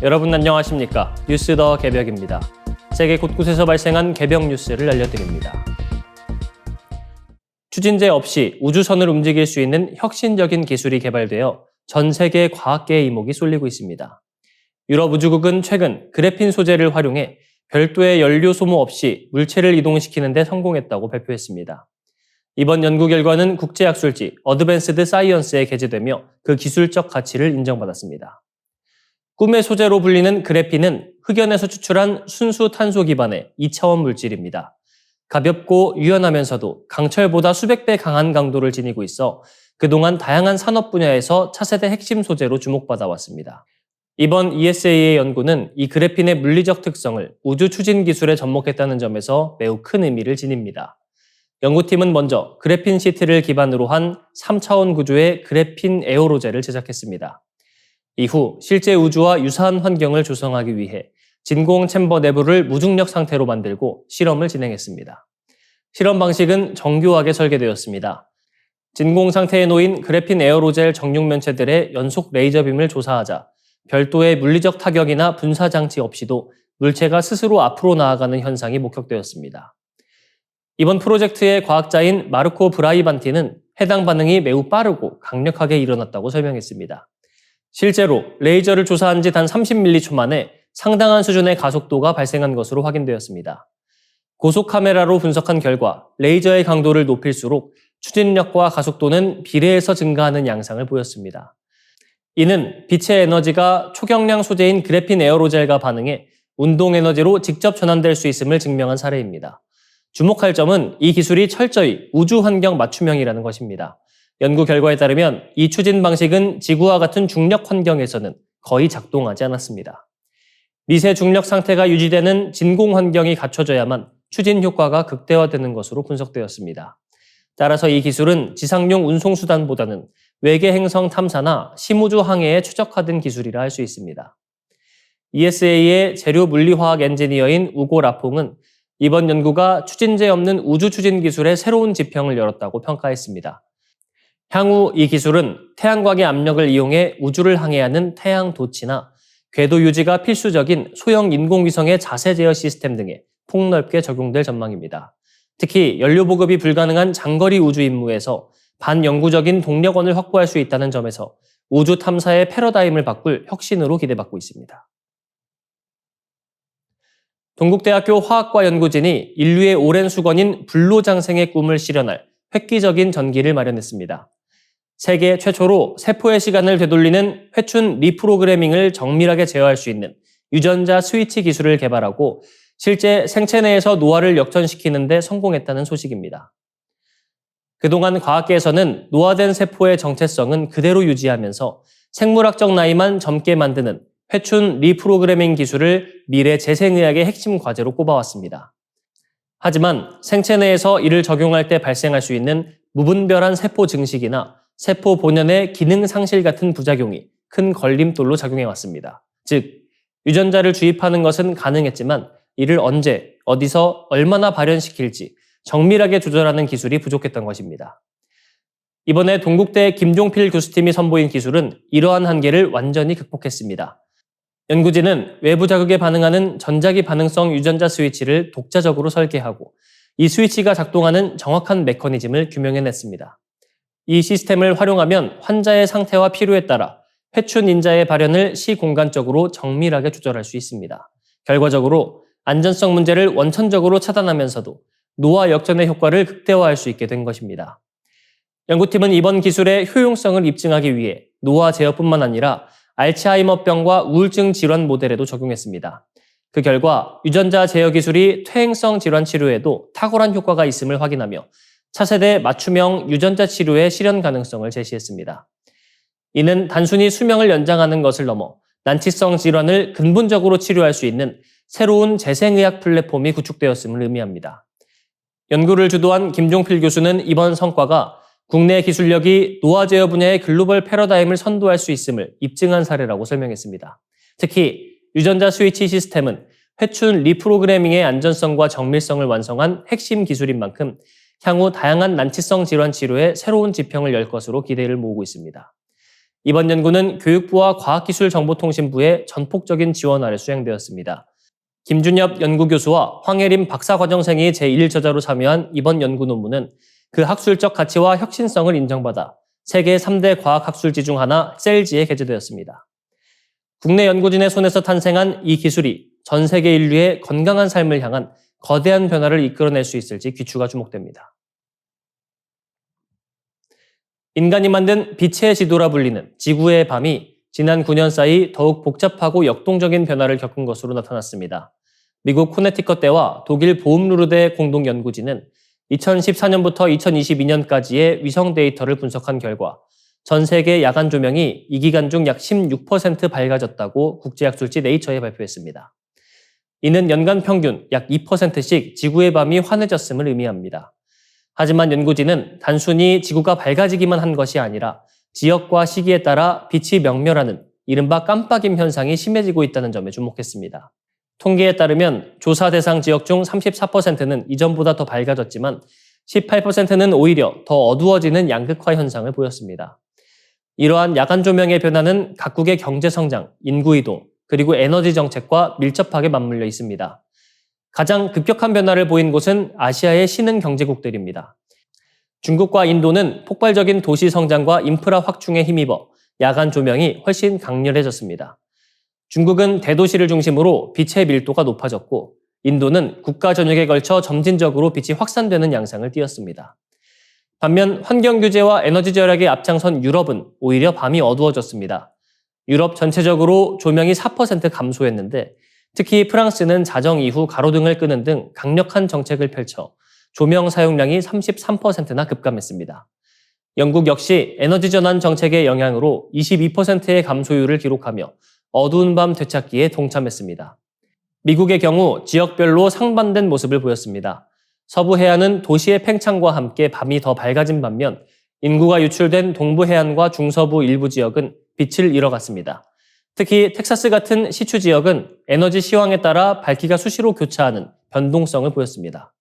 여러분 안녕하십니까? 뉴스 더 개벽입니다. 세계 곳곳에서 발생한 개벽 뉴스를 알려드립니다. 추진제 없이 우주선을 움직일 수 있는 혁신적인 기술이 개발되어 전 세계 과학계의 이목이 쏠리고 있습니다. 유럽 우주국은 최근 그래핀 소재를 활용해 별도의 연료 소모 없이 물체를 이동시키는 데 성공했다고 발표했습니다. 이번 연구 결과는 국제학술지 어드밴스드 사이언스에 게재되며 그 기술적 가치를 인정받았습니다. 꿈의 소재로 불리는 그래핀은 흑연에서 추출한 순수 탄소 기반의 2차원 물질입니다. 가볍고 유연하면서도 강철보다 수백 배 강한 강도를 지니고 있어 그동안 다양한 산업 분야에서 차세대 핵심 소재로 주목받아 왔습니다. 이번 ESA의 연구는 이 그래핀의 물리적 특성을 우주 추진 기술에 접목했다는 점에서 매우 큰 의미를 지닙니다. 연구팀은 먼저 그래핀 시트를 기반으로 한 3차원 구조의 그래핀 에어로젤을 제작했습니다. 이후 실제 우주와 유사한 환경을 조성하기 위해 진공 챔버 내부를 무중력 상태로 만들고 실험을 진행했습니다. 실험 방식은 정교하게 설계되었습니다. 진공 상태에 놓인 그래핀 에어로젤 정육 면체들의 연속 레이저빔을 조사하자 별도의 물리적 타격이나 분사 장치 없이도 물체가 스스로 앞으로 나아가는 현상이 목격되었습니다. 이번 프로젝트의 과학자인 마르코 브라이반티는 해당 반응이 매우 빠르고 강력하게 일어났다고 설명했습니다. 실제로 레이저를 조사한 지 단 30ms 만에 상당한 수준의 가속도가 발생한 것으로 확인되었습니다. 고속 카메라로 분석한 결과 레이저의 강도를 높일수록 추진력과 가속도는 비례해서 증가하는 양상을 보였습니다. 이는 빛의 에너지가 초경량 소재인 그래핀 에어로젤과 반응해 운동 에너지로 직접 전환될 수 있음을 증명한 사례입니다. 주목할 점은 이 기술이 철저히 우주 환경 맞춤형이라는 것입니다. 연구 결과에 따르면 이 추진 방식은 지구와 같은 중력 환경에서는 거의 작동하지 않았습니다. 미세 중력 상태가 유지되는 진공 환경이 갖춰져야만 추진 효과가 극대화되는 것으로 분석되었습니다. 따라서 이 기술은 지상용 운송수단보다는 외계 행성 탐사나 심우주 항해에 최적화된 기술이라 할 수 있습니다. ESA의 재료 물리화학 엔지니어인 우고 라퐁은 이번 연구가 추진제 없는 우주 추진 기술의 새로운 지평을 열었다고 평가했습니다. 향후 이 기술은 태양광의 압력을 이용해 우주를 항해하는 태양 도치나 궤도 유지가 필수적인 소형 인공위성의 자세 제어 시스템 등에 폭넓게 적용될 전망입니다. 특히 연료 보급이 불가능한 장거리 우주 임무에서 반영구적인 동력원을 확보할 수 있다는 점에서 우주 탐사의 패러다임을 바꿀 혁신으로 기대받고 있습니다. 동국대학교 화학과 연구진이 인류의 오랜 수건인 불로장생의 꿈을 실현할 획기적인 전기를 마련했습니다. 세계 최초로 세포의 시간을 되돌리는 회춘 리프로그래밍을 정밀하게 제어할 수 있는 유전자 스위치 기술을 개발하고 실제 생체 내에서 노화를 역전시키는 데 성공했다는 소식입니다. 그동안 과학계에서는 노화된 세포의 정체성은 그대로 유지하면서 생물학적 나이만 젊게 만드는 회춘 리프로그래밍 기술을 미래 재생의학의 핵심 과제로 꼽아왔습니다. 하지만 생체 내에서 이를 적용할 때 발생할 수 있는 무분별한 세포 증식이나 세포 본연의 기능 상실 같은 부작용이 큰 걸림돌로 작용해왔습니다. 즉, 유전자를 주입하는 것은 가능했지만 이를 언제, 어디서, 얼마나 발현시킬지 정밀하게 조절하는 기술이 부족했던 것입니다. 이번에 동국대 김종필 교수팀이 선보인 기술은 이러한 한계를 완전히 극복했습니다. 연구진은 외부 자극에 반응하는 전자기 반응성 유전자 스위치를 독자적으로 설계하고 이 스위치가 작동하는 정확한 메커니즘을 규명해냈습니다. 이 시스템을 활용하면 환자의 상태와 필요에 따라 회춘 인자의 발현을 시공간적으로 정밀하게 조절할 수 있습니다. 결과적으로 안전성 문제를 원천적으로 차단하면서도 노화 역전의 효과를 극대화할 수 있게 된 것입니다. 연구팀은 이번 기술의 효용성을 입증하기 위해 노화 제어뿐만 아니라 알츠하이머병과 우울증 질환 모델에도 적용했습니다. 그 결과 유전자 제어 기술이 퇴행성 질환 치료에도 탁월한 효과가 있음을 확인하며 차세대 맞춤형 유전자 치료의 실현 가능성을 제시했습니다. 이는 단순히 수명을 연장하는 것을 넘어 난치성 질환을 근본적으로 치료할 수 있는 새로운 재생의학 플랫폼이 구축되었음을 의미합니다. 연구를 주도한 김종필 교수는 이번 성과가 국내 기술력이 노화 제어 분야의 글로벌 패러다임을 선도할 수 있음을 입증한 사례라고 설명했습니다. 특히 유전자 스위치 시스템은 회춘 리프로그래밍의 안전성과 정밀성을 완성한 핵심 기술인 만큼 향후 다양한 난치성 질환 치료에 새로운 지평을 열 것으로 기대를 모으고 있습니다. 이번 연구는 교육부와 과학기술정보통신부의 전폭적인 지원 아래 수행되었습니다. 김준엽 연구교수와 황혜림 박사과정생이 제1저자로 참여한 이번 연구 논문은 그 학술적 가치와 혁신성을 인정받아 세계 3대 과학학술지 중 하나 셀지에 게재되었습니다. 국내 연구진의 손에서 탄생한 이 기술이 전 세계 인류의 건강한 삶을 향한 거대한 변화를 이끌어낼 수 있을지 귀추가 주목됩니다. 인간이 만든 빛의 지도라 불리는 지구의 밤이 지난 9년 사이 더욱 복잡하고 역동적인 변화를 겪은 것으로 나타났습니다. 미국 코네티컷대와 독일 보움루르대 공동연구진은 2014년부터 2022년까지의 위성 데이터를 분석한 결과 전 세계 야간 조명이 이 기간 중 약 16% 밝아졌다고 국제학술지 네이처에 발표했습니다. 이는 연간 평균 약 2%씩 지구의 밤이 환해졌음을 의미합니다. 하지만 연구진은 단순히 지구가 밝아지기만 한 것이 아니라 지역과 시기에 따라 빛이 명멸하는 이른바 깜빡임 현상이 심해지고 있다는 점에 주목했습니다. 통계에 따르면 조사 대상 지역 중 34%는 이전보다 더 밝아졌지만 18%는 오히려 더 어두워지는 양극화 현상을 보였습니다. 이러한 야간 조명의 변화는 각국의 경제 성장, 인구 이동, 그리고 에너지 정책과 밀접하게 맞물려 있습니다. 가장 급격한 변화를 보인 곳은 아시아의 신흥 경제국들입니다. 중국과 인도는 폭발적인 도시 성장과 인프라 확충에 힘입어 야간 조명이 훨씬 강렬해졌습니다. 중국은 대도시를 중심으로 빛의 밀도가 높아졌고 인도는 국가 전역에 걸쳐 점진적으로 빛이 확산되는 양상을 띠었습니다. 반면 환경 규제와 에너지 절약에 앞장선 유럽은 오히려 밤이 어두워졌습니다. 유럽 전체적으로 조명이 4% 감소했는데 특히 프랑스는 자정 이후 가로등을 끄는 등 강력한 정책을 펼쳐 조명 사용량이 33%나 급감했습니다. 영국 역시 에너지 전환 정책의 영향으로 22%의 감소율을 기록하며 어두운 밤 되찾기에 동참했습니다. 미국의 경우 지역별로 상반된 모습을 보였습니다. 서부 해안은 도시의 팽창과 함께 밤이 더 밝아진 반면 인구가 유출된 동부 해안과 중서부 일부 지역은 빛을 잃어갔습니다. 특히 텍사스 같은 시추 지역은 에너지 시황에 따라 밝기가 수시로 교차하는 변동성을 보였습니다.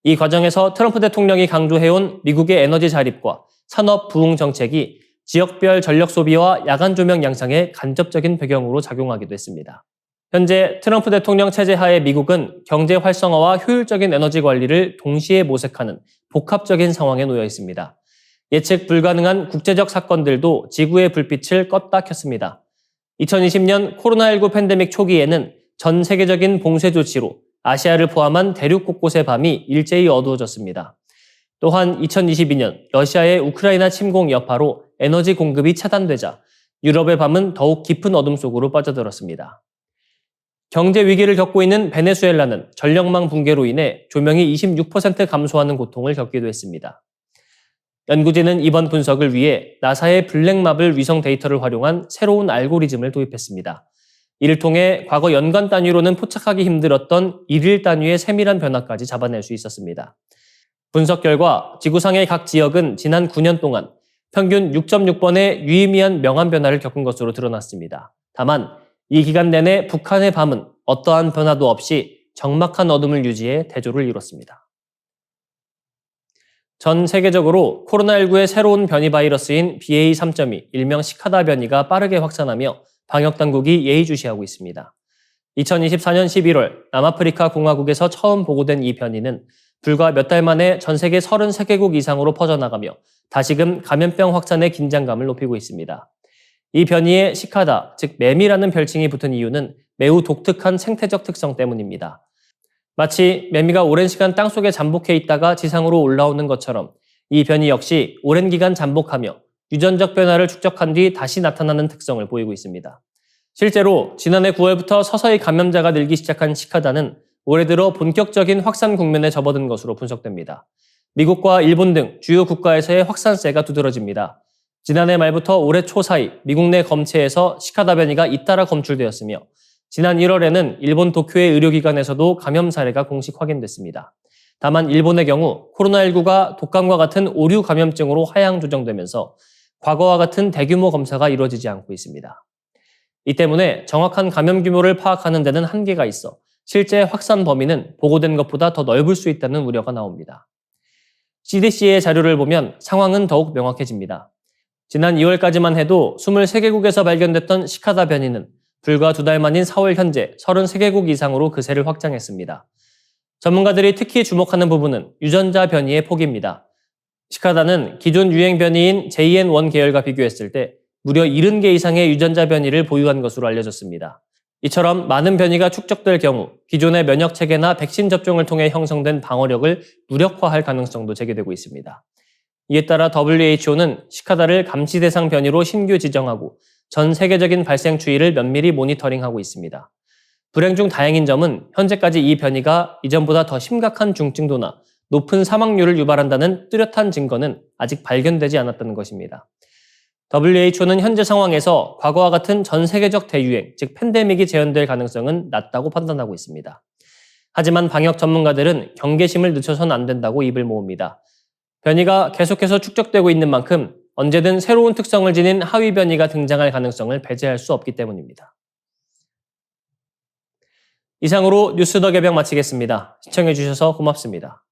이 과정에서 트럼프 대통령이 강조해온 미국의 에너지 자립과 산업 부흥 정책이 지역별 전력 소비와 야간 조명 양상에 간접적인 배경으로 작용하기도 했습니다. 현재 트럼프 대통령 체제 하에 미국은 경제 활성화와 효율적인 에너지 관리를 동시에 모색하는 복합적인 상황에 놓여 있습니다. 예측 불가능한 국제적 사건들도 지구의 불빛을 껐다 켰습니다. 2020년 코로나19 팬데믹 초기에는 전 세계적인 봉쇄 조치로 아시아를 포함한 대륙 곳곳의 밤이 일제히 어두워졌습니다. 또한 2022년 러시아의 우크라이나 침공 여파로 에너지 공급이 차단되자 유럽의 밤은 더욱 깊은 어둠 속으로 빠져들었습니다. 경제 위기를 겪고 있는 베네수엘라는 전력망 붕괴로 인해 조명이 26% 감소하는 고통을 겪기도 했습니다. 연구진은 이번 분석을 위해 나사의 블랙마블 위성 데이터를 활용한 새로운 알고리즘을 도입했습니다. 이를 통해 과거 연간 단위로는 포착하기 힘들었던 일일 단위의 세밀한 변화까지 잡아낼 수 있었습니다. 분석 결과 지구상의 각 지역은 지난 9년 동안 평균 6.6번의 유의미한 명암 변화를 겪은 것으로 드러났습니다. 다만 이 기간 내내 북한의 밤은 어떠한 변화도 없이 적막한 어둠을 유지해 대조를 이뤘습니다. 전 세계적으로 코로나19의 새로운 변이 바이러스인 BA.3.2, 일명 시카다 변이가 빠르게 확산하며 방역당국이 예의주시하고 있습니다. 2024년 11월 남아프리카 공화국에서 처음 보고된 이 변이는 불과 몇 달 만에 전 세계 33개국 이상으로 퍼져나가며 다시금 감염병 확산의 긴장감을 높이고 있습니다. 이 변이에 시카다, 즉 매미라는 별칭이 붙은 이유는 매우 독특한 생태적 특성 때문입니다. 마치 매미가 오랜 시간 땅속에 잠복해 있다가 지상으로 올라오는 것처럼 이 변이 역시 오랜 기간 잠복하며 유전적 변화를 축적한 뒤 다시 나타나는 특성을 보이고 있습니다. 실제로 지난해 9월부터 서서히 감염자가 늘기 시작한 시카다는 올해 들어 본격적인 확산 국면에 접어든 것으로 분석됩니다. 미국과 일본 등 주요 국가에서의 확산세가 두드러집니다. 지난해 말부터 올해 초 사이 미국 내 검체에서 시카다 변이가 잇따라 검출되었으며 지난 1월에는 일본 도쿄의 의료기관에서도 감염 사례가 공식 확인됐습니다. 다만 일본의 경우 코로나19가 독감과 같은 오류 감염증으로 하향 조정되면서 과거와 같은 대규모 검사가 이루어지지 않고 있습니다. 이 때문에 정확한 감염 규모를 파악하는 데는 한계가 있어 실제 확산 범위는 보고된 것보다 더 넓을 수 있다는 우려가 나옵니다. CDC의 자료를 보면 상황은 더욱 명확해집니다. 지난 2월까지만 해도 23개국에서 발견됐던 시카다 변이는 불과 2달 만인 4월 현재 33개국 이상으로 그세를 확장했습니다. 전문가들이 특히 주목하는 부분은 유전자 변이의 폭입니다. 시카다는 기존 유행 변이인 JN1 계열과 비교했을 때 무려 70개 이상의 유전자 변이를 보유한 것으로 알려졌습니다. 이처럼 많은 변이가 축적될 경우 기존의 면역 체계나 백신 접종을 통해 형성된 방어력을 무력화할 가능성도 제기되고 있습니다. 이에 따라 WHO는 시카다를 감시 대상 변이로 신규 지정하고 전 세계적인 발생 추이를 면밀히 모니터링하고 있습니다. 불행 중 다행인 점은 현재까지 이 변이가 이전보다 더 심각한 중증도나 높은 사망률을 유발한다는 뚜렷한 증거는 아직 발견되지 않았다는 것입니다. WHO는 현재 상황에서 과거와 같은 전 세계적 대유행, 즉 팬데믹이 재현될 가능성은 낮다고 판단하고 있습니다. 하지만 방역 전문가들은 경계심을 늦춰서는 안 된다고 입을 모읍니다. 변이가 계속해서 축적되고 있는 만큼 언제든 새로운 특성을 지닌 하위 변이가 등장할 가능성을 배제할 수 없기 때문입니다. 이상으로 뉴스 더 개병 마치겠습니다. 시청해주셔서 고맙습니다.